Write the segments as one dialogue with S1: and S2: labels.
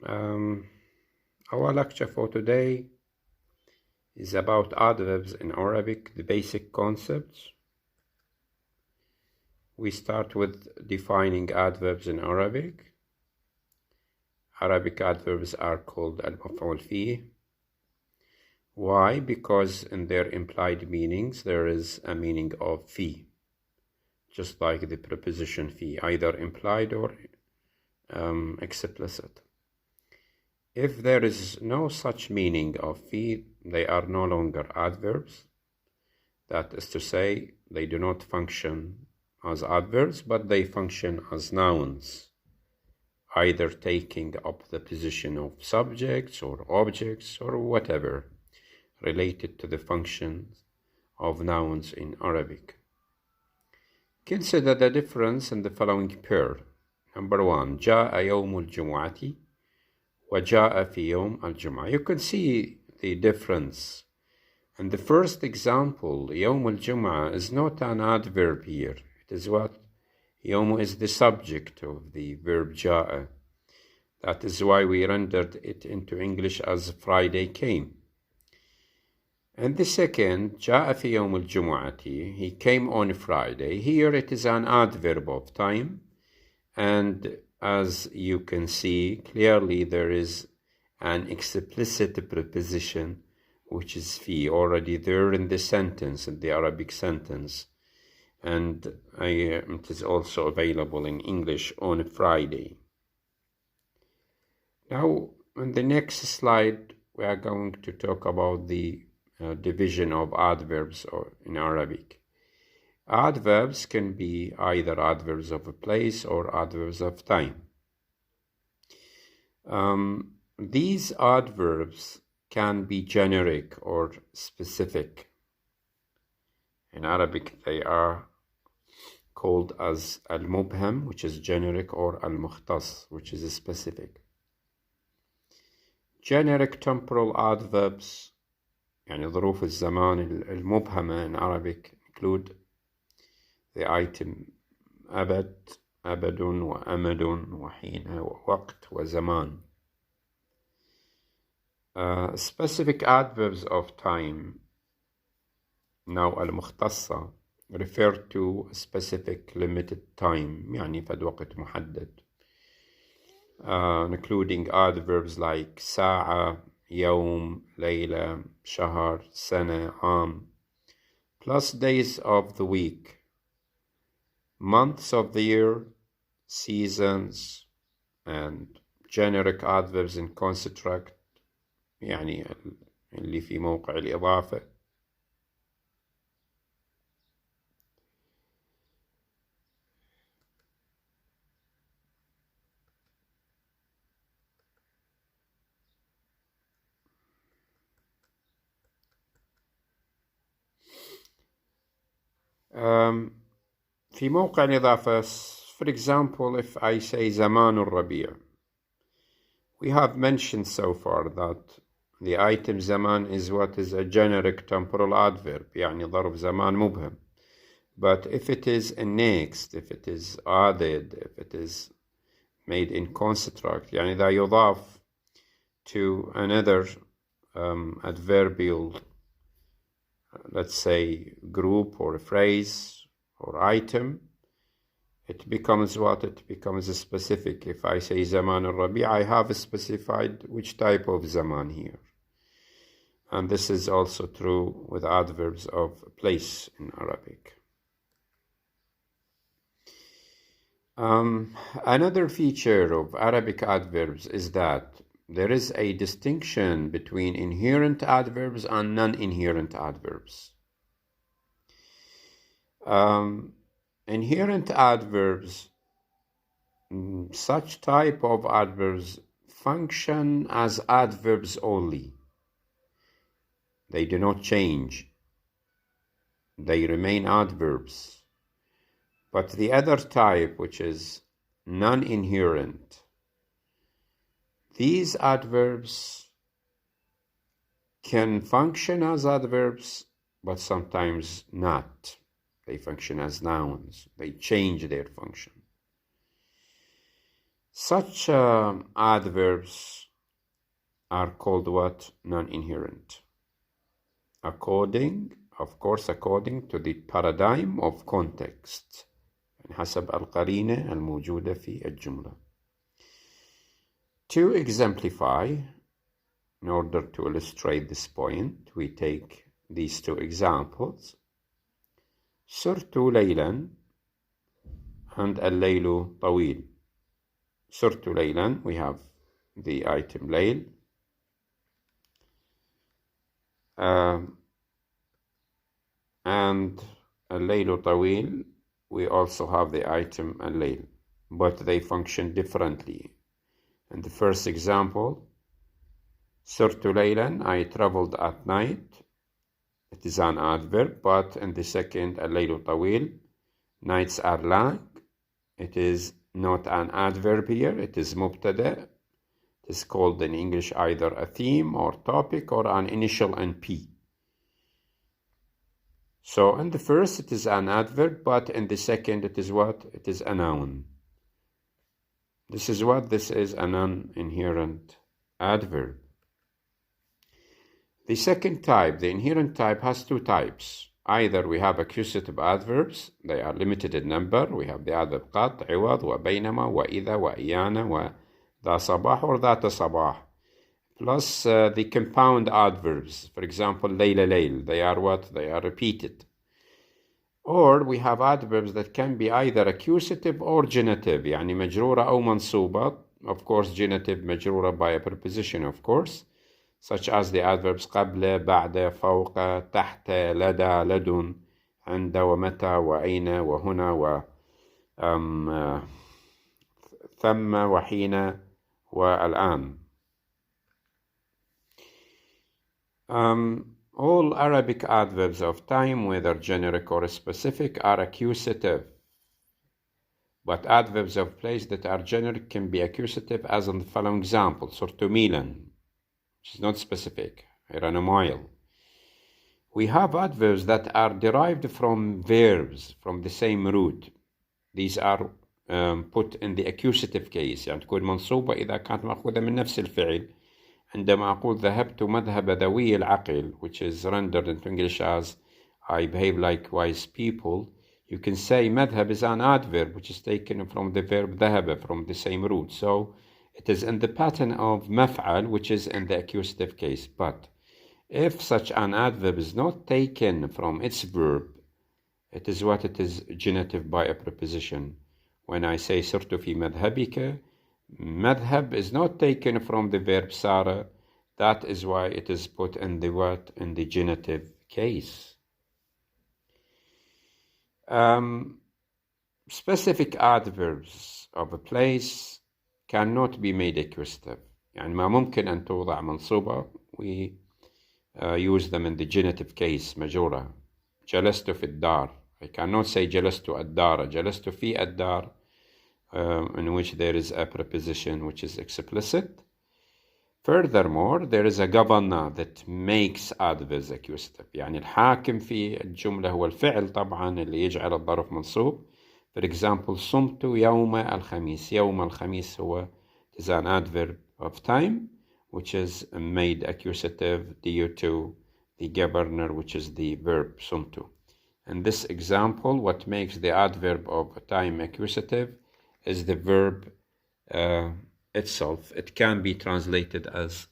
S1: Our lecture for today is about adverbs in Arabic, the basic concepts. We start with defining adverbs in Arabic. Arabic adverbs are called al-maf'ul fih. Why? Because in their implied meanings there is a meaning of fee, just like the preposition fee, either implied or explicit. If there is no such meaning of fee, they are no longer adverbs. That is to say, they do not function as adverbs, but they function as nouns, either taking up the position of subjects or objects or whatever related to the functions of nouns in Arabic. Consider the difference in the following pair. Number one, جاء يوم الجمعة وجاء في يوم الجمعة. You can see the difference. In the first example, يوم الجمعة is not an adverb here. It is what? يوم is the subject of the verb جاء. That is why we rendered it into English as Friday came. And the second, جاء في يوم الجمعة, he came on Friday. Here it is an adverb of time. And as you can see, clearly there is an explicit preposition, which is fi, already there in the sentence, in the Arabic sentence. And it is also available in English on Friday. Now, on the next slide, we are going to talk about the division of adverbs in Arabic. Adverbs can be either adverbs of a place or adverbs of time. These adverbs can be generic or specific. In Arabic, they are called as al-mubham, which is generic, or al-mukhtas, which is specific. Generic temporal adverbs, يعني ظروف الزمان المبهمة in Arabic, include the item أبد, أبد وأمد وحين ووقت وزمان. Specific adverbs of time, now المختصة, refer to a specific limited time, يعني فد وقت محدد, including adverbs like ساعة, يوم, ليلة, شهر, سنة, عام, plus days of the week, months of the year, seasons, and generic adverbs in construct, يعني اللي في موقع الإضافة. في موقع الإضافة, for example, if I say زمان الربيع, we have mentioned so far that the item زمان is what is a generic temporal adverb, يعني ظرف زمان مبهم. But if it is annexed, if it is added, if it is made in construct, يعني إذا يضاف to another adverbial, let's say, group or a phrase or item, it becomes what? It becomes a specific. If I say Zaman al-Rabi', I have specified which type of Zaman here. And this is also true with adverbs of place in Arabic. Another feature of Arabic adverbs is that there is a distinction between inherent adverbs and non-inherent adverbs. Inherent adverbs, such type of adverbs function as adverbs only. They do not change. They remain adverbs. But the other type, which is non-inherent, these adverbs can function as adverbs, but sometimes not. They function as nouns. They change their function. Such adverbs are called what? Non-inherent. According to the paradigm of context. حسب القرينة الموجودة في الجملة. To exemplify, in order to illustrate this point, we take these two examples. سرت ليلا and الليل طويل. سرت ليلا, we have the item ليل. And الليل طويل, we also have the item الليل, but they function differently. In the first example, سرت ليلا, I traveled at night. It is an adverb, but in the second, الليل طويل, nights are long. It is not an adverb here, it is مبتدأ. It is called in English either a theme or topic or an initial NP. So in the first it is an adverb, but in the second it is what? It is a noun. This is what? This is a non-inherent adverb. The second type, the inherent type, has two types. Either we have accusative adverbs, they are limited in number. We have the adverb قد, عوض, وبينما, وإذا, وإيانا, وذا صباح or ذات صباح. Plus the compound adverbs, for example, ليلة ليل, they are what? They are repeated. Or we have adverbs that can be either accusative or genitive, يعني مجرورة أو منصوبة. Of course, genitive مجرورة by a preposition, of course, such as the adverbs قبل, بعد, فوق, تحت, لدى, لدن, عند, ومتى, وأين, وهنا, ثم, وحين, والآن. All Arabic adverbs of time, whether generic or specific, are accusative. But adverbs of place that are generic can be accusative, as in the following example. صرت ميلا, which is not specific. I ran a mile. We have adverbs that are derived from verbs from the same root. These are put in the accusative case. يعني تكون منصوبة إذا كانت مأخوذة من نفس الفعل. عندما أقول ذهبت مذهب ذوي العقل, which is rendered into English as I behave like wise people, you can say مذهب is an adverb which is taken from the verb ذهب from the same root. So it is in the pattern of مفعل, which is in the accusative case. But if such an adverb is not taken from its verb, it is what? It is genitive by a preposition. When I say صرت في مذهبك, madhab is not taken from the verb sara. That is why it is put in the what? In the genitive case. Specific adverbs of a place cannot be made accusative. يعني ما ممكن أن توضع منصوبة. We use them in the genitive case, مجرورة. جلست في الدار. I cannot say جلست الدار. جلست في الدار, in which there is a preposition which is explicit. Furthermore, there is a governor that makes adverbs accusative. يعني الحاكم في الجملة هو الفعل طبعا اللي يجعل الظرف منصوب. For example, صمت يوم الخميس. يوم الخميس هو is an adverb of time which is made accusative due to the governor, which is the verb صمت. In this example, what makes the adverb of time accusative is the verb itself. It can be translated as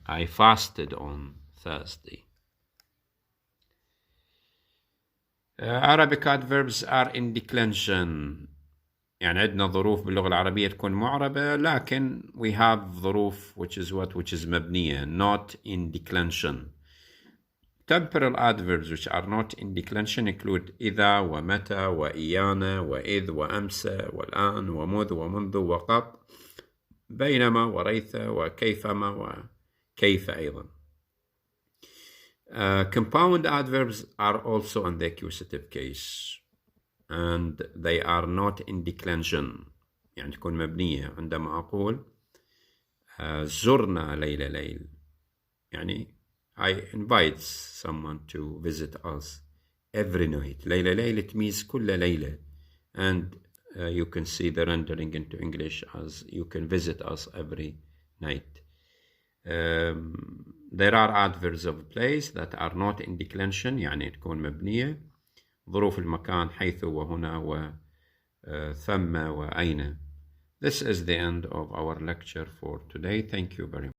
S1: I fasted on Thursday. Arabic adverbs are in declension. يعني عندنا ظروف باللغة العربية تكون معربة, لكن we have ظروف which is مبنية, not in declension. Temporal adverbs which are not in declension include إذا, ومتى, وإيانا, وإذ, وأمس, والآن, ومذ, ومنذ, وقد, بينما, وريث, وكيفما, وكيف أيضا. Compound adverbs are also in the accusative case, and they are not in declension. يعني تكون مبنية. عندما أقول زرنا ليلة ليل, يعني I invite someone to visit us every night. ليلة ليلة, it means كل ليلة. And you can see the rendering into English as you can visit us every night. There are adverbs of place that are not in declension, يعني تكون مبنية. ظروف المكان حيث وهنا وثم وأين. This is the end of our lecture for today. Thank you very much.